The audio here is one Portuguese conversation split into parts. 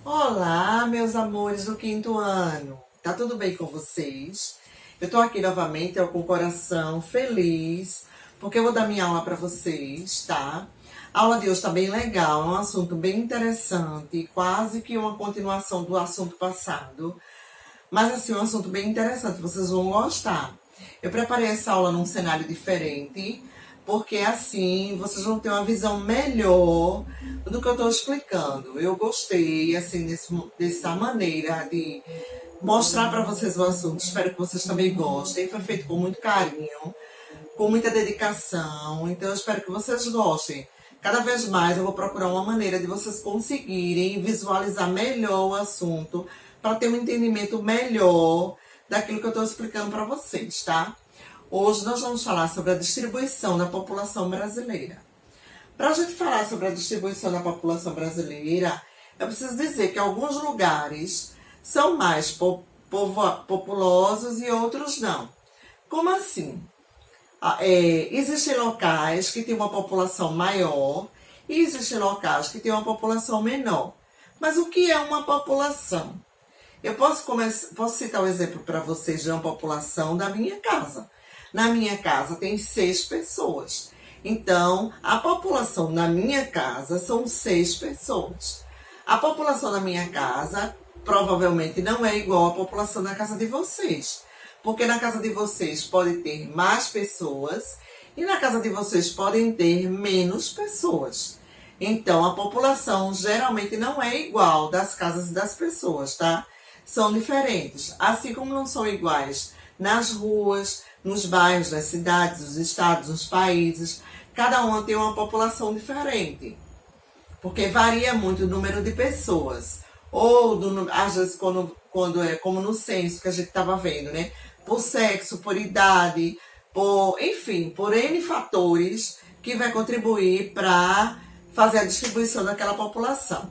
Olá, meus amores do quinto ano. Tá tudo bem com vocês? Eu tô aqui novamente, com o coração feliz, porque eu vou dar minha aula para vocês, tá? A aula de hoje tá bem legal, é um assunto bem interessante, quase que uma continuação do assunto passado. Mas assim, um assunto bem interessante, vocês vão gostar. Eu preparei essa aula num cenário diferente, porque assim vocês vão ter uma visão melhor do que eu estou explicando. Eu gostei, assim, dessa maneira de mostrar para vocês o assunto. Espero que vocês também gostem. Foi feito com muito carinho, com muita dedicação. Então, eu espero que vocês gostem. Cada vez mais eu vou procurar uma maneira de vocês conseguirem visualizar melhor o assunto, para ter um entendimento melhor daquilo que eu estou explicando para vocês, tá? Hoje nós vamos falar sobre a distribuição da população brasileira. Para a gente falar sobre a distribuição da população brasileira, eu preciso dizer que alguns lugares são mais populosos e outros não. Como assim? Existem locais que têm uma população maior e existem locais que têm uma população menor. Mas o que é uma população? Eu posso citar um exemplo para vocês de uma população da minha casa. Na minha casa tem 6 pessoas. Então, a população na minha casa são 6 pessoas. A população da minha casa provavelmente não é igual à população da casa de vocês. Porque na casa de vocês pode ter mais pessoas e na casa de vocês podem ter menos pessoas. Então, a população geralmente não é igual das casas e das pessoas, tá? São diferentes. Assim como não são iguais nas ruas, nos bairros, nas cidades, nos estados, nos países. Cada uma tem uma população diferente. Porque varia muito o número de pessoas. Ou, às vezes, quando é como no censo que a gente estava vendo, né? Por sexo, por idade, enfim, por N fatores que vai contribuir para fazer a distribuição daquela população.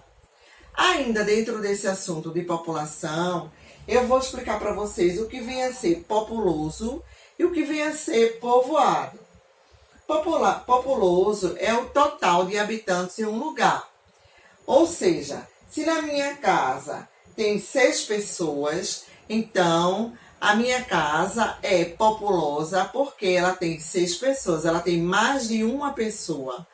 Ainda dentro desse assunto de população, eu vou explicar para vocês o que vem a ser populoso e o que vem a ser povoado. Populoso é o total de habitantes em um lugar. Ou seja, se na minha casa tem 6 pessoas, então a minha casa é populosa porque ela tem 6 pessoas, ela tem mais de uma pessoa.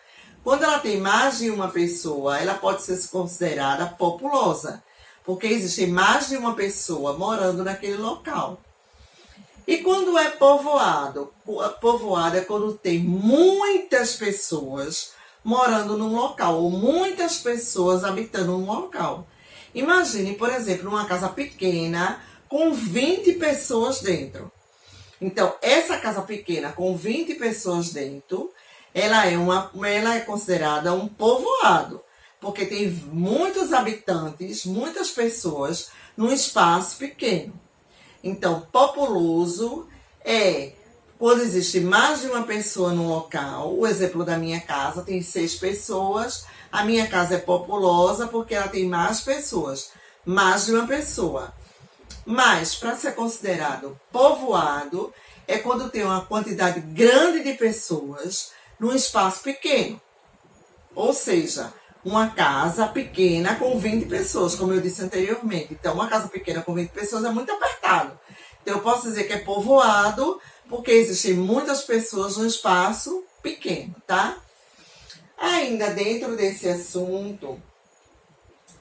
Quando ela tem mais de uma pessoa, ela pode ser considerada populosa, porque existe mais de uma pessoa morando naquele local. E quando é povoado? Povoado é quando tem muitas pessoas morando num local, ou muitas pessoas habitando num local. Imagine, por exemplo, uma casa pequena com 20 pessoas dentro. Então, essa casa pequena com 20 pessoas dentro, ela é considerada um povoado, porque tem muitos habitantes, muitas pessoas num espaço pequeno. Então, populoso é quando existe mais de uma pessoa no local. O exemplo da minha casa tem 6 pessoas. A minha casa é populosa porque ela tem mais pessoas, mais de uma pessoa. Mas, para ser considerado povoado, é quando tem uma quantidade grande de pessoas num espaço pequeno. Ou seja, uma casa pequena com 20 pessoas, como eu disse anteriormente. Então, uma casa pequena com 20 pessoas é muito apertado. Então, eu posso dizer que é povoado porque existem muitas pessoas num espaço pequeno, tá? Ainda dentro desse assunto,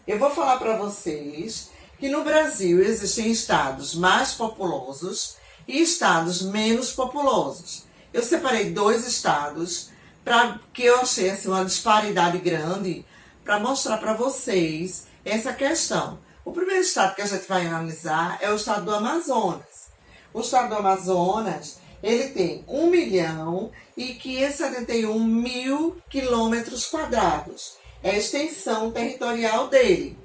eu vou falar para vocês que no Brasil existem estados mais populosos e estados menos populosos. Eu separei 2 estados que eu achei assim, uma disparidade grande para mostrar para vocês essa questão. O primeiro estado que a gente vai analisar é o estado do Amazonas. O estado do Amazonas, ele tem 1.571.000 quilômetros quadrados. É a extensão territorial dele.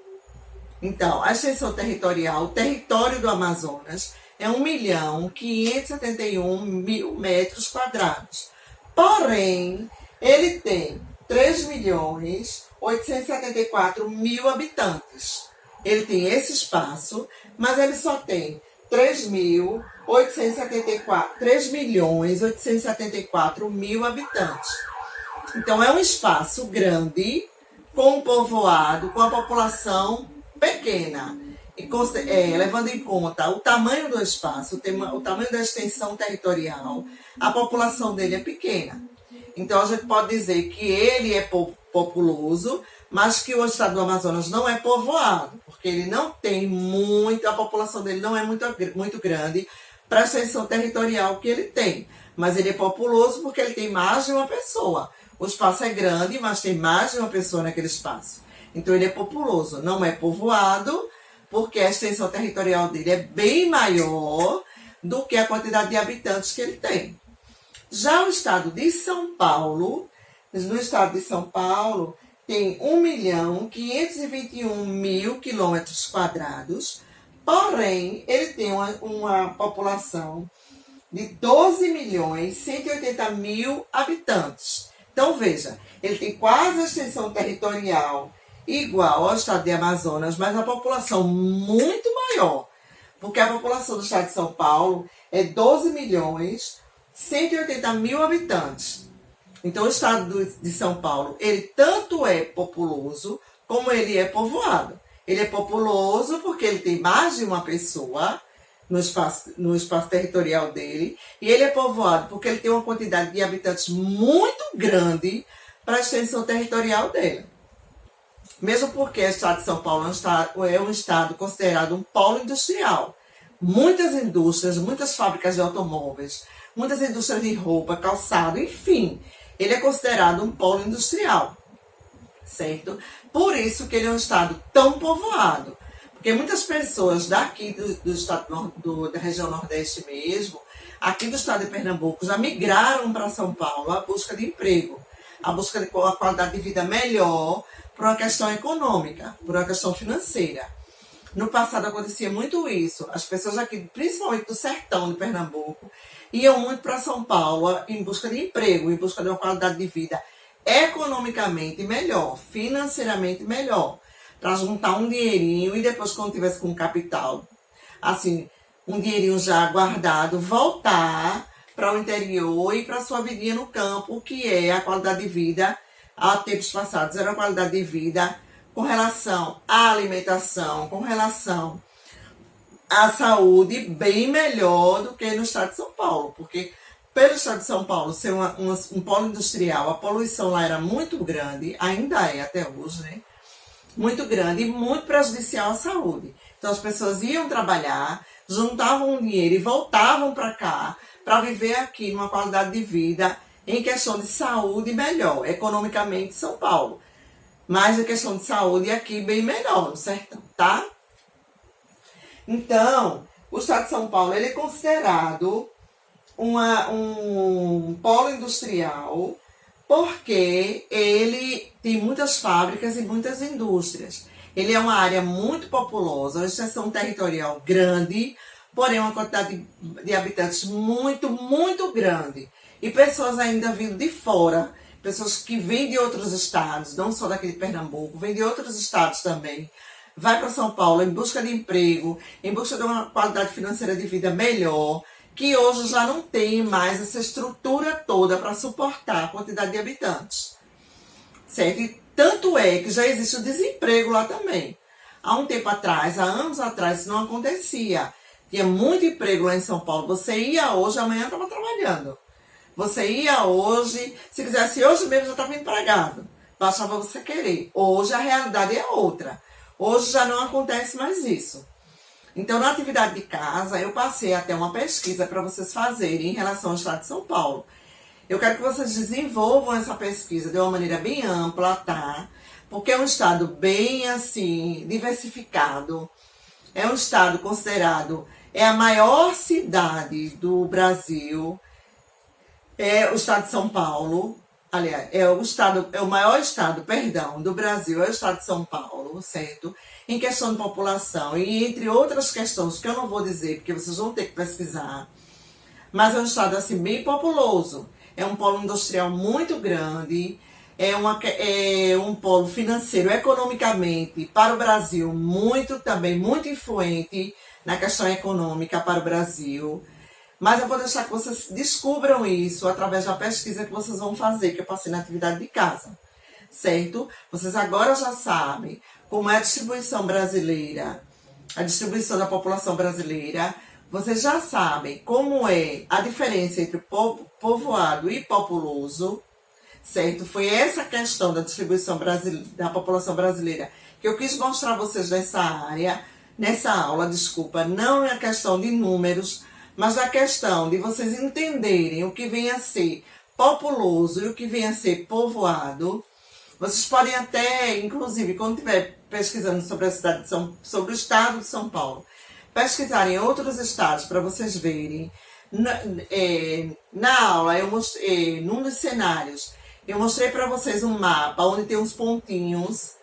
Então, a extensão territorial, o território do Amazonas, é 1.571.000 metros quadrados. Porém, ele tem 3.874.000 habitantes. Ele tem esse espaço, mas ele só tem 3.874.000 habitantes. Então, é um espaço grande, com um povoado, com a população pequena. E, levando em conta o tamanho do espaço, o tamanho da extensão territorial, a população dele é pequena. Então, a gente pode dizer que ele é populoso, mas que o estado do Amazonas não é povoado, porque ele não tem a população dele não é muito grande para a extensão territorial que ele tem. Mas ele é populoso porque ele tem mais de uma pessoa. O espaço é grande, mas tem mais de uma pessoa naquele espaço. Então, ele é populoso, não é povoado, porque a extensão territorial dele é bem maior do que a quantidade de habitantes que ele tem. Já o estado de São Paulo, no estado de São Paulo, tem 1.521.000 quilômetros quadrados, porém, ele tem uma população de 12.180.000 habitantes. Então, veja, ele tem quase a extensão territorial igual ao estado de Amazonas, mas a população muito maior, porque a população do estado de São Paulo é 12.180.000 habitantes. Então, o estado de São Paulo, ele tanto é populoso, como ele é povoado. Ele é populoso porque ele tem mais de uma pessoa no espaço territorial dele, e ele é povoado porque ele tem uma quantidade de habitantes muito grande para a extensão territorial dele. Mesmo porque o estado de São Paulo é um estado considerado um polo industrial. Muitas indústrias, muitas fábricas de automóveis, muitas indústrias de roupa, calçado, enfim. Ele é considerado um polo industrial, certo? Por isso que ele é um estado tão povoado. Porque muitas pessoas daqui do estado da região Nordeste mesmo, aqui do estado de Pernambuco, já migraram para São Paulo à busca de emprego, à busca de uma qualidade de vida melhor, por uma questão econômica, por uma questão financeira. No passado acontecia muito isso. As pessoas aqui, principalmente do sertão de Pernambuco, iam muito para São Paulo em busca de emprego, em busca de uma qualidade de vida economicamente melhor, financeiramente melhor, para juntar um dinheirinho e depois, quando tivesse com capital, assim, um dinheirinho já guardado, voltar para o interior e para a sua vidinha no campo, que é a qualidade de vida. Há tempos passados era uma qualidade de vida com relação à alimentação, com relação à saúde, bem melhor do que no estado de São Paulo. Porque pelo estado de São Paulo ser um polo industrial, a poluição lá era muito grande, ainda é até hoje, né? Muito grande e muito prejudicial à saúde. Então as pessoas iam trabalhar, juntavam um dinheiro e voltavam para cá, para viver aqui numa qualidade de vida em questão de saúde melhor, economicamente São Paulo. Mas em questão de saúde aqui bem melhor, no sertão, tá? Então, o estado de São Paulo ele é considerado um polo industrial porque ele tem muitas fábricas e muitas indústrias. Ele é uma área muito populosa, uma extensão territorial grande, porém uma quantidade de habitantes muito, muito grande. E pessoas ainda vindo de fora, pessoas que vêm de outros estados, não só daqui de Pernambuco, vêm de outros estados também, vai para São Paulo em busca de emprego, em busca de uma qualidade financeira de vida melhor, que hoje já não tem mais essa estrutura toda para suportar a quantidade de habitantes. Certo? E tanto é que já existe o desemprego lá também. Há um tempo atrás, há anos atrás, isso não acontecia. Tinha muito emprego lá em São Paulo. Você ia hoje, amanhã estava trabalhando. Você ia hoje, se quisesse hoje mesmo já estava empregado. Bastava você querer. Hoje a realidade é outra. Hoje já não acontece mais isso. Então, na atividade de casa, eu passei até uma pesquisa para vocês fazerem em relação ao estado de São Paulo. Eu quero que vocês desenvolvam essa pesquisa de uma maneira bem ampla, tá? Porque é um estado bem, assim, diversificado. É um estado considerado, é a maior cidade do Brasil. É o estado de São Paulo, aliás, é o maior estado, do Brasil, é o estado de São Paulo, certo? Em questão de população e entre outras questões que eu não vou dizer, porque vocês vão ter que pesquisar, mas é um estado assim bem populoso. é um polo industrial muito grande, é um polo financeiro, economicamente, para o Brasil, muito influente na questão econômica para o Brasil. Mas eu vou deixar que vocês descubram isso através da pesquisa que vocês vão fazer, que eu passei na atividade de casa, certo? Vocês agora já sabem como é a distribuição brasileira, a distribuição da população brasileira. Vocês já sabem como é a diferença entre povoado e populoso, certo? Foi essa questão da distribuição da população brasileira que eu quis mostrar a vocês nessa aula, desculpa, não é a questão de números, mas da questão de vocês entenderem o que vem a ser populoso e o que vem a ser povoado. Vocês podem até, inclusive, quando estiver pesquisando sobre sobre o estado de São Paulo, pesquisarem outros estados para vocês verem. Na aula, eu mostrei, num dos cenários, eu mostrei para vocês um mapa onde tem uns pontinhos,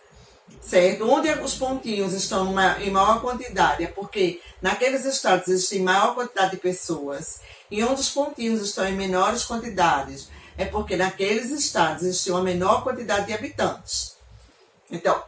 certo? Onde os pontinhos estão em maior quantidade é porque naqueles estados existe maior quantidade de pessoas, e onde os pontinhos estão em menores quantidades é porque naqueles estados existe uma menor quantidade de habitantes. Então,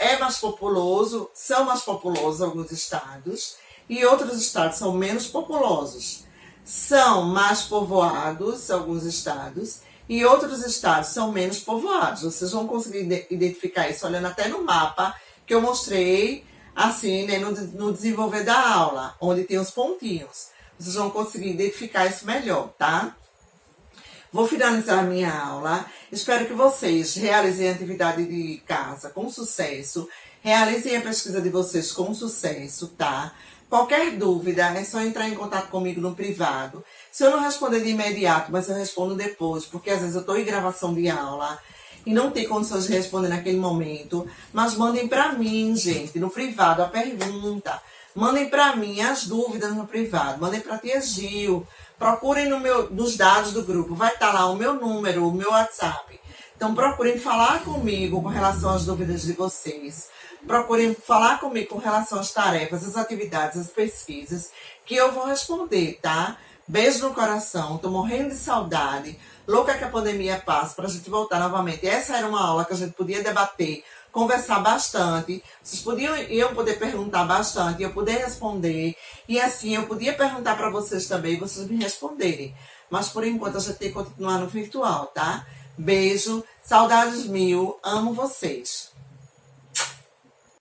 são mais populosos alguns estados, e outros estados são menos populosos. São mais povoados alguns estados, e outros estados são menos povoados. Vocês vão conseguir identificar isso olhando até no mapa que eu mostrei assim, né, no desenvolver da aula, onde tem os pontinhos. Vocês vão conseguir identificar isso melhor, tá? Vou finalizar minha aula. Espero que vocês realizem a atividade de casa com sucesso. Realizem a pesquisa de vocês com sucesso, tá? Qualquer dúvida, é só entrar em contato comigo no privado. Se eu não responder de imediato, mas eu respondo depois, porque às vezes eu estou em gravação de aula e não tem condições de responder naquele momento. Mas mandem para mim, gente, no privado, a pergunta. Mandem para mim as dúvidas no privado. Mandem para a tia Gil. Procurem nos dados do grupo. Vai estar lá o meu número, o meu WhatsApp. Então, procurem falar comigo com relação às dúvidas de vocês. Procurem falar comigo com relação às tarefas, às atividades, às pesquisas, que eu vou responder, tá? Beijo no coração. Tô morrendo de saudade. Louca que a pandemia passe para a gente voltar novamente. Essa era uma aula que a gente podia debater, conversar bastante. Vocês iam poder perguntar bastante, eu poder responder. E assim, eu podia perguntar para vocês também, vocês me responderem. Mas por enquanto a gente tem que continuar no virtual, tá? Beijo, saudades mil, amo vocês.